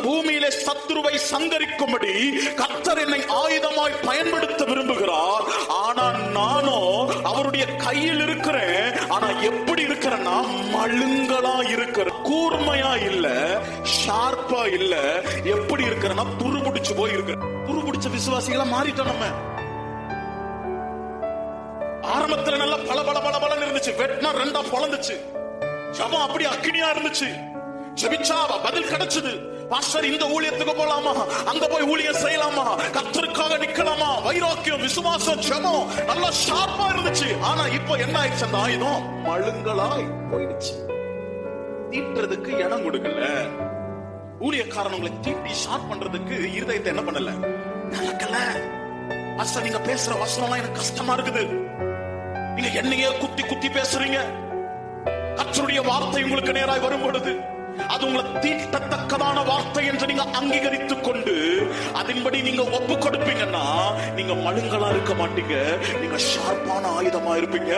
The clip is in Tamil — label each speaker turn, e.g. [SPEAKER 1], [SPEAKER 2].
[SPEAKER 1] பூமியிலே சத்துருவை சங்கரிக்கும்படி கர்த்தர் என்னை ஆயுதமாய் பயன்படுத்த விரும்புகிறார். ஆனா நானோ அவருடைய கையில் இருக்கிறேன். ஆனா எப்படி இருக்கிறேன்னா மழுங்களா இருக்கிற, கூர்மையா இல்ல, ஷார்ப்பா இல்ல. எப்படி இருக்கிறேன்னா துருபிடிச்சு போய் இருக்கிற. துருபிடிச்ச விசுவாசிகளா மாறிட்டோம். நம்ம ஆரம்பத்துல நல்லா பல பல பல பலன்னு இருந்துச்சு, வெட்டினா ரெண்டா பொளந்துச்சு. ஜபம் அப்படி அக்கினியா இருந்துச்சு. ஜெபிச்சா பதில் கிடைச்சது. பாஸ்டர் இந்த ஊழியத்துக்கு போலாமா, அங்க போய் ஊழியம் செய்யலாமா, கர்த்தருக்காக நிக்கலாமா, வைராக்கியம், விசுவாசம், ஜெபம் நல்லா ஷார்ப்பா இருந்துச்சு. ஆனா இப்ப என்ன ஆயிடுச்சு, அந்த ஆயுதம் மழுங்கலாய் போயிடுச்சு. தீட்டுறதுக்கு இடம் கொடுக்கல. ஊழியக்காரங்களை தீட்டி ஷார்ப் பண்றதுக்கு இருதயத்தை என்ன பண்ணல, நடக்கல. பாஸ்டர் நீங்க பேசுற வசனம் எனக்கு கஷ்டமா இருக்குது, நீங்க என்னையே குத்தி குத்தி பேசுறீங்க. கர்த்தருடைய வார்த்தை உங்களுக்கு நேராய் வரும் பொழுது அது உங்களை தீட்டத்தக்கதான வார்த்தை என்று நீங்க அங்கீகரித்துக் கொண்டு அதன்படி நீங்க ஒப்பு கொடுப்பீங்கன்னா நீங்க மழுங்களா இருக்க மாட்டீங்க, நீங்க ஷார்ப்பான ஆயுதமா இருப்பீங்க.